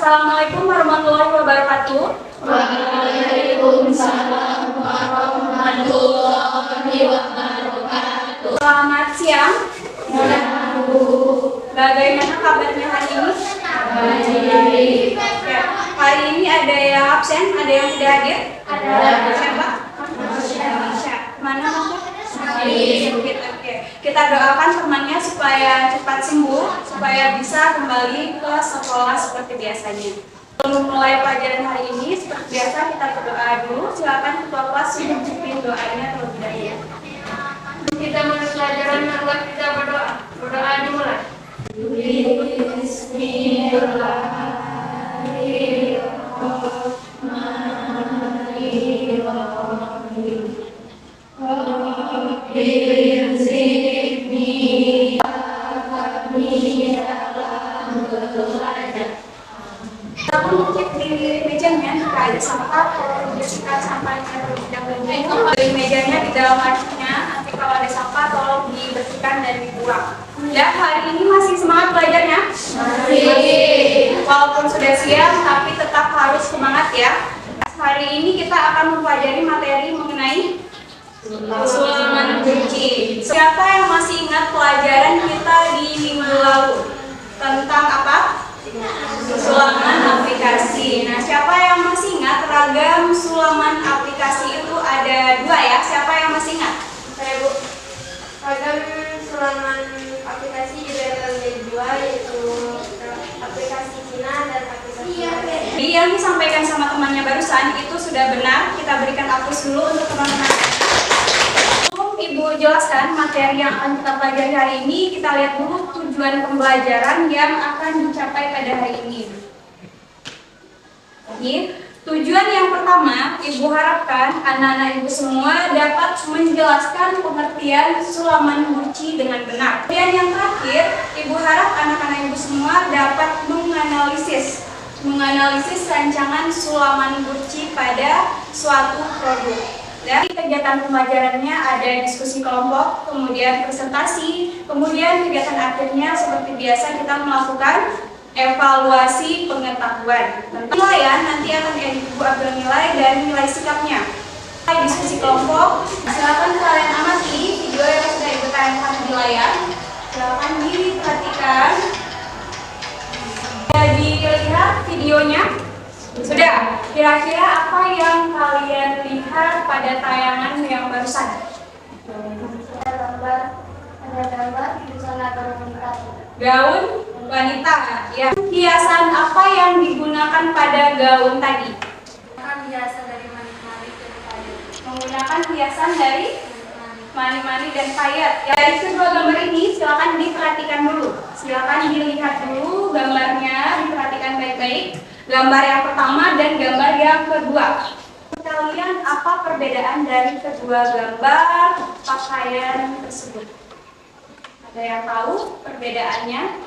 Assalamualaikum warahmatullahi wabarakatuh. Waalaikumsalam warahmatullahi wabarakatuh. Selamat siang. Bagaimana kabarnya hari ini? Baik. Ya, hari ini ada yang absen, ada yang tidak hadir? Ada. Siapa? Masya. Mana Masya? Oke. Kita doakan temannya supaya cepat sembuh, supaya bisa kembali ke sekolah seperti biasanya. Sebelum mulai pelajaran hari ini, seperti biasa kita berdoa dulu. Silakan ketua kelas untuk pimpin doanya terlebih dahulu. Kita mulai pelajaran, marilah kita berdoa. Berdoa dimulai. Kita pun cek di mejanya jika ada sampah, tolong dibersihkan sampahnya terlebih dahulu. Di mejanya di dalam artinya, nanti kalau ada sampah tolong dibersihkan dan dibuang. Ya, hari ini masih semangat belajarnya? Walaupun sudah siang, tapi tetap harus semangat ya. Hari ini kita akan mempelajari materi mengenai sulaman kunci. Siapa yang masih ingat pelajaran kita di minggu lalu? Tentang apa? Sulaman aplikasi. Nah, siapa yang masih ingat ragam sulaman aplikasi itu ada dua ya? Siapa yang masih ingat? Saya Bu. Ragam sulaman aplikasi juga terbagi dua, yaitu aplikasi Cina dan aplikasi Indonesia. Jadi yang disampaikan sama temannya barusan itu sudah benar. Kita berikan hapus dulu untuk teman-teman. Sebelum Ibu jelaskan materi yang akan kita pelajari hari ini, kita lihat dulu tujuan pembelajaran yang akan dicapai pada hari ini. Jadi, tujuan yang pertama, Ibu harapkan anak-anak Ibu semua dapat menjelaskan pengertian sulaman kunci dengan benar. Kemudian yang terakhir, Ibu harap anak-anak Ibu semua dapat menganalisis rancangan sulaman kunci pada suatu produk. Dan kegiatan pembelajarannya ada diskusi kelompok, kemudian presentasi, kemudian kegiatan akhirnya seperti biasa kita melakukan evaluasi pengetahuan. Penilaian nanti akan Ibu ambil nilai dari nilai sikapnya. Diskusi kelompok, silakan kalian amati video yang sudah Ibu tayangkan di layar. Silakan diperhatikan. Jadi lihat videonya. Sudah, kira-kira apa yang kalian lihat pada tayangan yang barusan? Ada gambar busana gaun wanita. Gaun wanita, ya. Hiasan apa yang digunakan pada gaun tadi? Hiasan dari mani-mani dan payet. Menggunakan hiasan dari mani-mani dan payet. Ya, dari kedua gambar ini silakan diperhatikan dulu. Silakan dilihat dulu gambarnya, diperhatikan baik-baik. Gambar yang pertama dan gambar yang kedua. Kalian apa perbedaan dari kedua gambar pakaian tersebut? Ada yang tahu perbedaannya?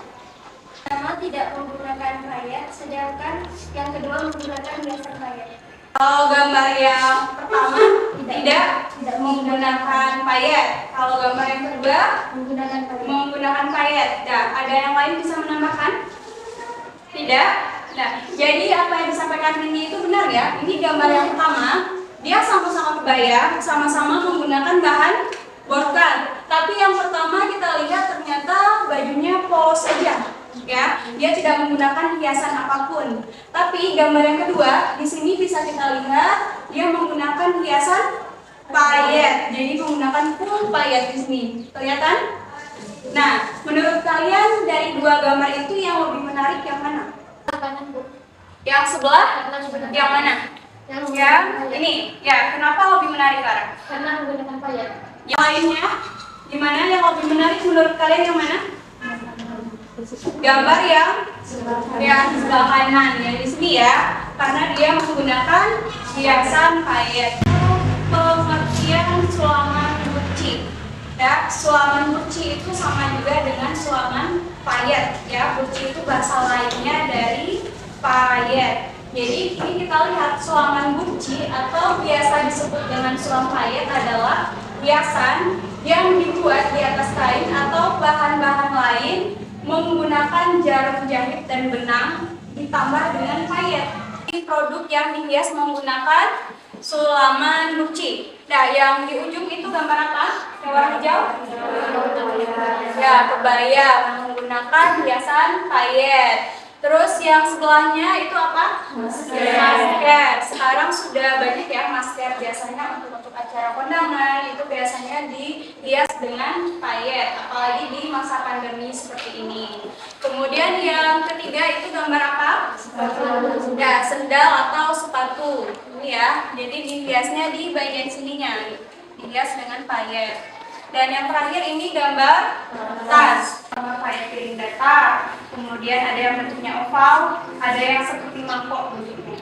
Pertama tidak menggunakan payet, sedangkan yang kedua menggunakan hiasan payet. Kalau gambar yang pertama tidak menggunakan payet. Kalau gambar yang kedua menggunakan payet. Nah, ada yang lain bisa menambahkan? Tidak. Nah, jadi apa yang disampaikan ini itu benar ya. Ini gambar yang pertama, dia sama-sama kebaya, sama-sama menggunakan bahan brokat. Tapi yang pertama kita lihat ternyata bajunya polos saja. Ya, dia tidak menggunakan hiasan apapun. Tapi gambar yang kedua, di sini bisa kita lihat dia menggunakan hiasan payet. Jadi menggunakan full payet di sini. Kelihatan? Nah, menurut kalian dari dua gambar itu yang lebih menarik yang mana? Kanan Bu. Yang sebelah? Yang mana? Yang ini. Ya, kenapa lebih menarik, Lara? karena menggunakan payet. Yang lainnya? Gimana yang lebih menarik menurut kalian yang mana? Gambar yang sebelah kanan ya di sini ya, karena dia menggunakan hiasan payet. Pengertian sulaman kunci. Ya, sulaman kunci itu sama juga dengan sulaman payet. Ya, kunci itu bahasa lainnya dari payet. Jadi ini kita lihat sulaman kunci atau biasa disebut dengan sulam payet adalah hiasan yang dibuat di atas kain atau bahan-bahan lain menggunakan jarum jahit dan benang di ditambah dengan payet. Ini produk yang dihias menggunakan sulaman burci. Nah, yang di ujung itu gambar apa? Yang warna hijau? Ya, kebaya menggunakan hiasan payet. Terus yang sebelahnya itu apa? Masker. Sekarang sudah banyak ya masker, biasanya untuk acara kondangan itu biasanya dihias dengan payet, apalagi di masa pandemi seperti ini. Kemudian yang ketiga itu gambar apa? Ya, sendal atau sepatu. Ini ya, jadi dihiasnya di bagian sininya, dihias dengan payet. Dan yang terakhir ini gambar tas, gambar payet piring datar. Kemudian ada yang bentuknya oval, ada yang seperti mangkok bentuknya.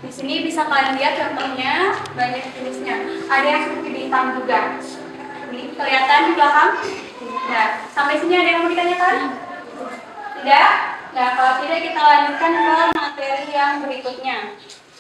Di sini bisa kalian lihat contohnya, banyak jenisnya. Ada yang seperti bintang juga. Ini kelihatan di belakang. Nah, sampai sini ada yang mau ditanyakan? Tidak? Nah, kalau tidak kita lanjutkan ke materi yang berikutnya.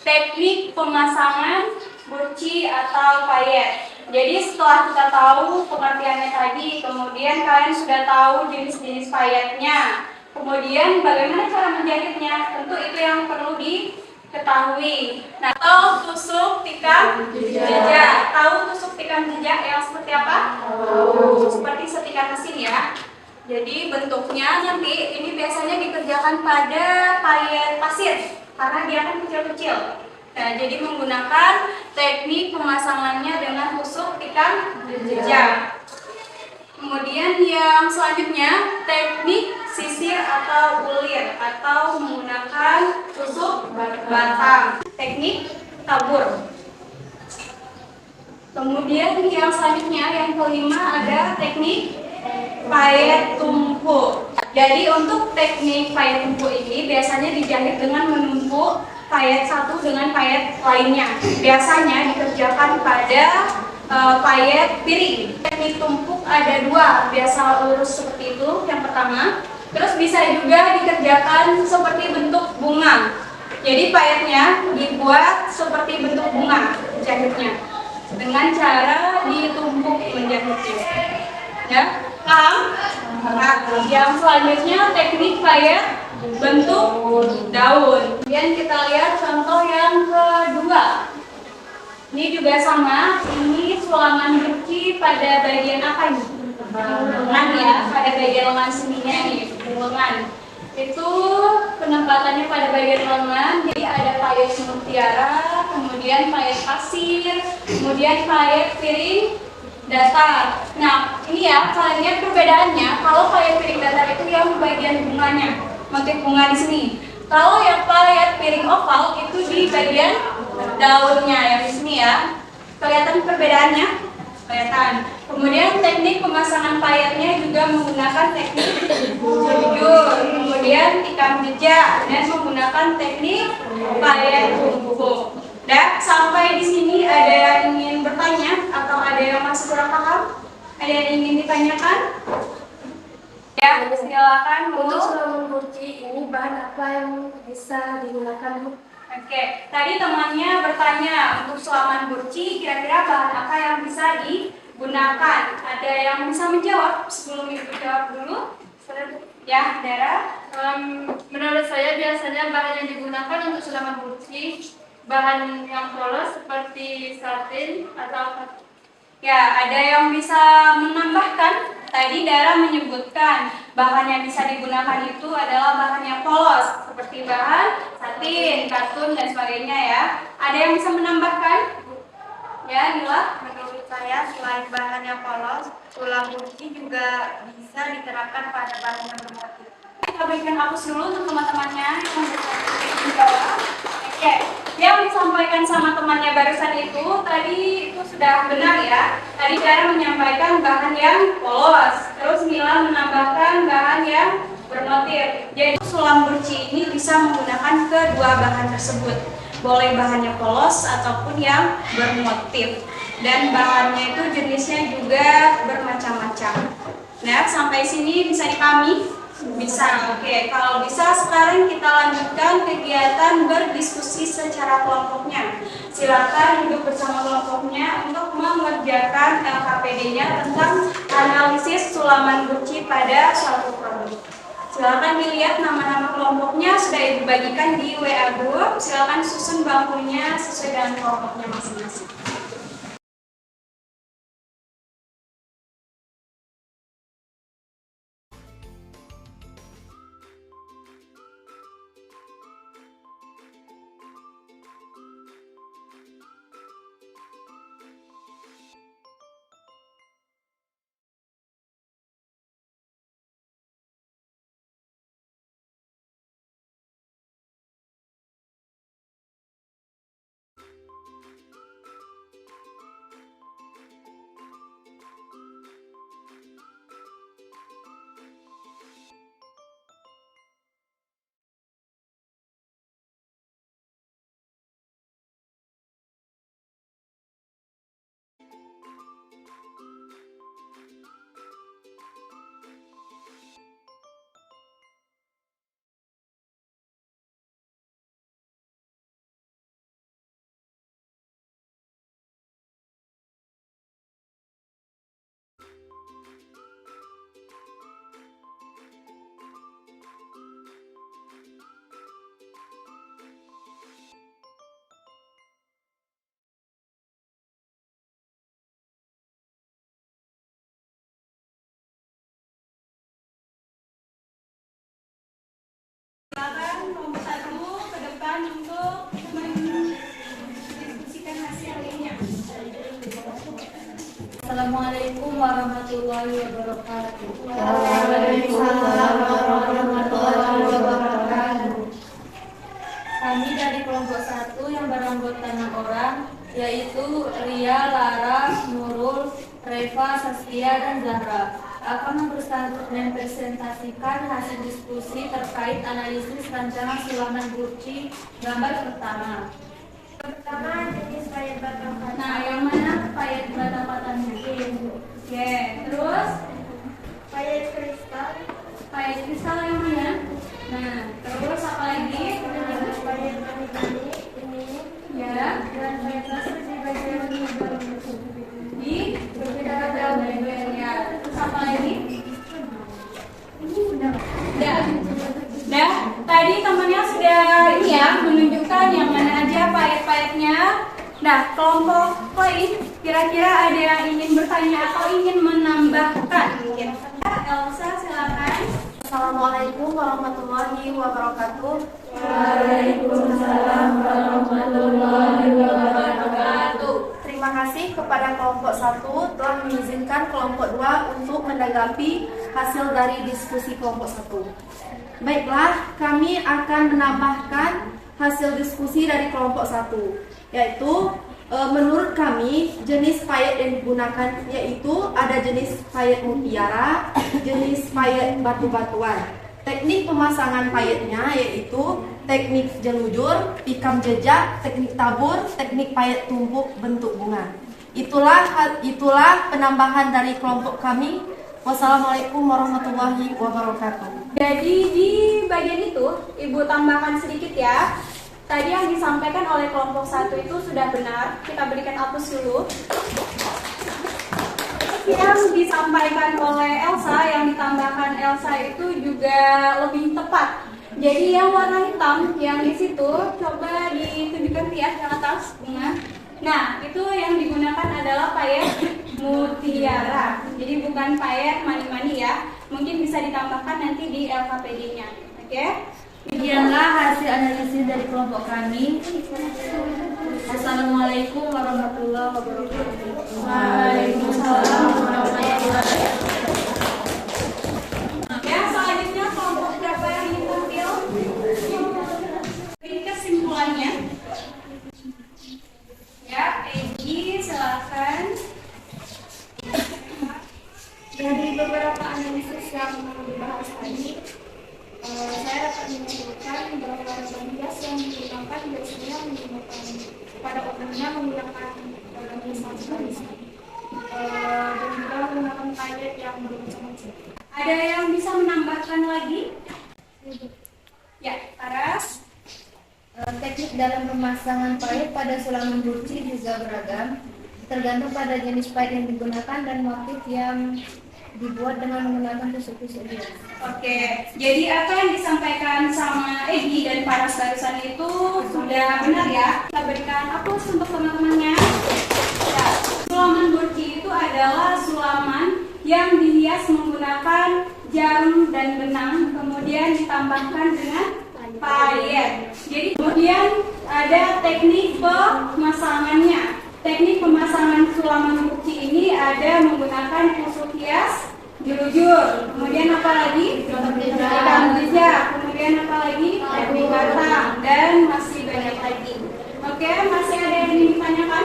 Teknik pemasangan burci atau payet. Jadi setelah kita tahu pengertiannya tadi, kemudian kalian sudah tahu jenis-jenis payetnya. Kemudian bagaimana cara menjahitnya? Tentu itu yang perlu diketahui. Nah, atau tusuk tikam jejak. Tahu tusuk tikam jejak yang seperti apa? Seperti setikan mesin ya. Jadi bentuknya nanti ini biasanya dikerjakan pada payet pasir karena dia kan kecil-kecil. Nah, jadi menggunakan teknik pemasangannya dengan tusuk tikam jejak. Kemudian yang selanjutnya teknik sisir atau ulir atau menggunakan tusuk batang. Teknik tabur. Kemudian yang selanjutnya yang kelima ada teknik payet tumpuk. Jadi untuk teknik payet tumpuk ini biasanya dijahit dengan menumpuk payet satu dengan payet lainnya. Biasanya dikerjakan pada payet piring. Teknik tumpuk ada dua, biasa lurus seperti itu yang pertama. Terus bisa juga dikerjakan seperti bentuk bunga. Jadi payetnya dibuat seperti bentuk bunga jahitnya dengan cara ditumpuk menjahitnya. Ya, paham? Nah, yang selanjutnya teknik payet bentuk daun. Kemudian kita lihat contoh yang kedua. Ini juga sama. Ini sulaman burci pada bagian apa ini? Lengan ya, pada bagian lengan sininya nih, lengan. Itu penempatannya pada bagian lengan. Jadi ada payet mutiara, kemudian payet pasir, kemudian payet piring datar. Nah, ini ya, kalian lihat perbedaannya. Kalau payet piring datar itu yang bagian bunganya, motif bunga di sini. Kalau yang payet piring oval itu di bagian daunnya yang di sini ya. Kelihatan perbedaannya? Kelihatan. Kemudian teknik pemasangan payetnya juga menggunakan teknik jujur, kemudian tikam jejak, dan menggunakan teknik payet tumpuk. Dan sampai di sini ada yang ingin bertanya atau ada yang masih kurang paham? Ada yang ingin ditanyakan? Ya, silakan. Untuk sulaman burci ini bahan apa yang bisa digunakan, Bu? Oke, tadi temannya bertanya untuk sulaman burci kira-kira bahan apa yang bisa digunakan. Ada yang bisa menjawab sebelum Ibu jawab dulu? Ya, Dara. Menurut saya biasanya bahan yang digunakan untuk sulaman burci bahan yang polos seperti satin atau ya, ada yang bisa menambahkan. Tadi Dara menyebutkan bahan yang bisa digunakan itu adalah bahan yang polos seperti bahan satin, katun dan sebagainya ya. Ada yang bisa menambahkan? Ya, Nila. Menurut saya selain bahan yang polos, tulang burci juga bisa diterapkan pada bahan yang bermotif. Kita berikan hapus dulu untuk teman-temannya yang menjawab. Oke, yang disampaikan sama temannya barusan itu tadi itu sudah benar ya. Tadi Dara menyampaikan bahan yang polos, terus Mila menambahkan bahan yang bermotif. Jadi sulam burci ini bisa menggunakan kedua bahan tersebut. Boleh bahannya polos ataupun yang bermotif. Dan bahannya itu jenisnya juga bermacam-macam. Nah, sampai sini bisa dipahami? Bisa, oke. Kalau bisa sekarang kita lanjutkan kegiatan berdiskusi secara kelompoknya. Silakan duduk bersama kelompoknya untuk mengerjakan LKPD-nya tentang analisis sulaman burci pada suatu produk. Silakan dilihat nama-nama kelompoknya sudah Ibu bagikan di WA Group. Silakan susun bangkunya sesuai dengan kelompoknya masing-masing. Silakan kelompok 1 ke depan untuk mendiskusikan hasilnya. Assalamualaikum warahmatullahi wabarakatuh. Waalaikumsalam warahmatullahi wabarakatuh. Kami dari kelompok 1 yang beranggota 6 orang, yaitu Ria, Lara, Nurul, Reva, Saskia, dan Zahra, akan mempresentasikan hasil diskusi terkait analisis rancangan Sulaiman Burci gambar pertama. Pertama, jenis payet batang kaca. Nah, yang mana payet batang-batangnya? Oke, terus Payet kristal. payet kristal yang mana? Nah, terus apa lagi? Payet tani ini. Ya, Dan payet laser di bagian hidung. di berbeda-beda bagian ya. Terus apa lagi? Dah, tadi temannya sudah ini ya menunjukkan yang mana aja payet-payetnya. Nah, kelompok lain kira-kira ada yang ingin bertanya atau ingin menambahkan mungkin. Elsa, silakan. Assalamualaikum warahmatullahi wabarakatuh. Waalaikumsalam warahmatullahi wabarakatuh. Terima kasih kepada kelompok 1 telah mengizinkan kelompok 2 untuk menanggapi hasil dari diskusi kelompok 1. Baiklah, kami akan menambahkan hasil diskusi dari kelompok 1, yaitu menurut kami jenis payet yang digunakan yaitu ada jenis payet mutiara, jenis payet batu-batuan. Teknik pemasangan payetnya yaitu teknik jelujur, tikam jejak, teknik tabur, teknik payet tumpuk bentuk bunga. Itulah penambahan dari kelompok kami. Wassalamualaikum warahmatullahi wabarakatuh. Jadi di bagian itu Ibu tambahkan sedikit ya. Tadi yang disampaikan oleh kelompok 1 itu sudah benar. Kita berikan aplaus dulu. Yang disampaikan oleh Elsa, yang ditambahkan Elsa itu juga lebih tepat. Jadi yang warna hitam yang di situ coba ditunjukkan lihat yang atas bunga. Nah, itu yang digunakan adalah payet mutiara. Jadi bukan payet mani-mani ya. Mungkin bisa ditambahkan nanti di LKPD-nya. Oke? Demikianlah hasil analisis dari kelompok kami. Assalamualaikum warahmatullahi wabarakatuh. Waalaikumsalam warahmatullahi wabarakatuh. Ya, selanjutnya kelompok berapa yang ingin tampil? Ini kesimpulannya. Ya, Egy, silakan. Dari beberapa analisis yang dibahas tadi, saya dapat menyimpulkan bahwa bahan hias yang digunakan biasanya pada umumnya menggunakan hiasan garis dan juga menggunakan payet yang bermacam-macam. Ada yang bisa menambahkan lagi? Ya, Paras. Teknik dalam pemasangan payet pada Sulaiman Burci juga beragam, tergantung pada jenis payet yang digunakan dan motif yang dibuat dengan menggunakan tusuk-tusuk hias. Oke, jadi apa yang disampaikan sama Egi dan Paras barusan itu sudah benar ya. Kita berikan aplaus untuk teman-temannya. Ya, sulaman burci itu adalah sulaman yang dihias menggunakan jarum dan benang, kemudian ditambahkan dengan payet. Jadi kemudian ada teknik pemasangannya. Teknik pemasangan sulaman burci ini ada menggunakan tusuk hias, jujur, kemudian apa lagi? Rekam jejak, kemudian apa lagi? Teknik batang, dan masih banyak lagi. Oke, masih ada yang ingin ditanyakan?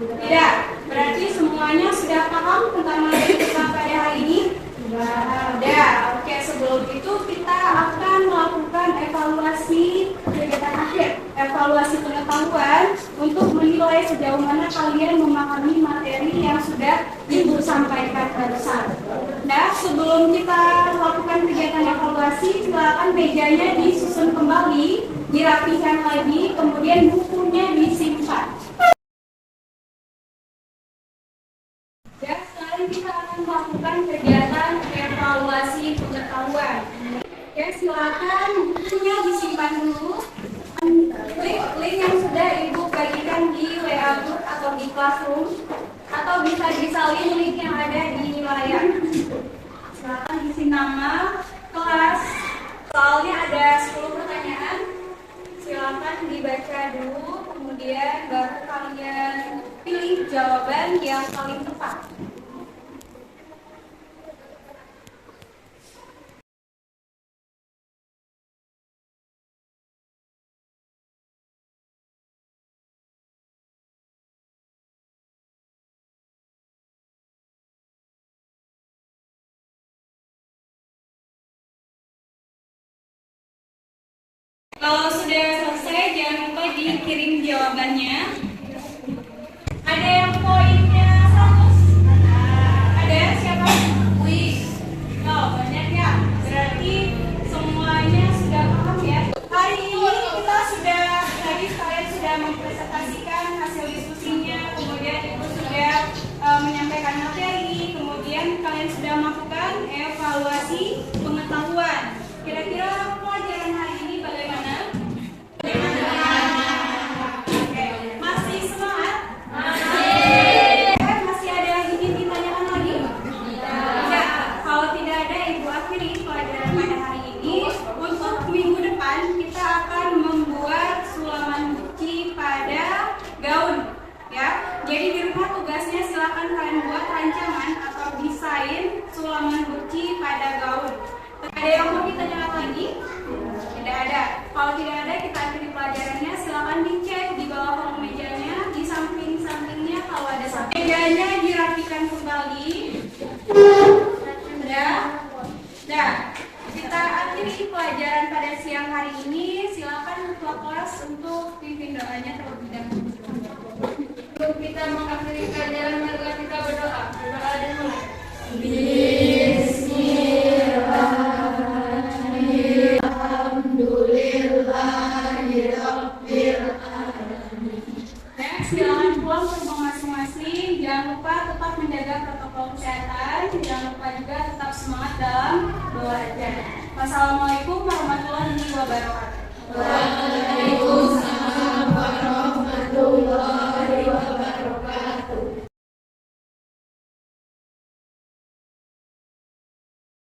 Tidak, berarti semuanya sudah paham tentang materi kita pada hari ini? Sudah. Oke, sebelum itu kita akan melakukan evaluasi kegiatan akhir, evaluasi pengetahuan untuk menilai sejauh mana kalian memahami materi yang sudah Ibu sampaikan barusan. Nah, sebelum kita lakukan kegiatan evaluasi, silakan mejanya disusun kembali, dirapikan lagi, kemudian bukunya disimpan. Ya, sekarang kita akan melakukan kegiatan evaluasi pengetahuan. Ya, silakan bukunya disimpan dulu. Link yang sudah Ibu bagikan di WA group atau di Classroom, atau bisa disalin link yang ada di layar. Silakan isi nama, kelas. Soalnya ada 10 pertanyaan. Silakan dibaca dulu, kemudian baru kalian pilih jawaban yang paling tepat. Kalau sudah selesai, jangan lupa dikirim jawabannya. Ada yang poinnya 100? Ada siapa? Wih, oh banyak ya. Berarti semuanya sudah paham ya. Hari ini kita sudah, tadi kalian sudah mempresentasikan hasil diskusinya, kemudian Ibu sudah menyampaikan materi, kemudian kalian sudah melakukan evaluasi pengetahuan. Kira-kira pelajaran hari ini bagaimana? Oke, masih semangat? Masih ada yang ingin ditanyakan lagi? Ya, kalau tidak ada, Ibu akhiri pelajaran pada hari ini. Untuk minggu depan kita akan membuat sulaman burci pada gaun. Ya, jadi di rumah tugasnya silakan kalian buat rancangan atau desain sulaman burci pada gaun. Ada yang mau ditanyakan lagi? Tidak ada. Kalau tidak ada, kita akhiri pelajarannya. Silakan dicek di bawah kolom mejanya, di samping-sampingnya kalau ada samping. Mejanya dirapikan kembali. Sudah. Kita akhiri pelajaran pada siang hari ini. Silakan ketua kelas untuk pimpin doanya terlebih dahulu. Sebelum kita mengakhiri pelajaran, marilah kita berdoa. Berdoa dan mulai. Silakan pulang ke rumah masing-masing. Jangan lupa tetap menjaga protokol kesehatan. Jangan lupa juga tetap semangat dalam belajar. Wassalamualaikum warahmatullahi wabarakatuh.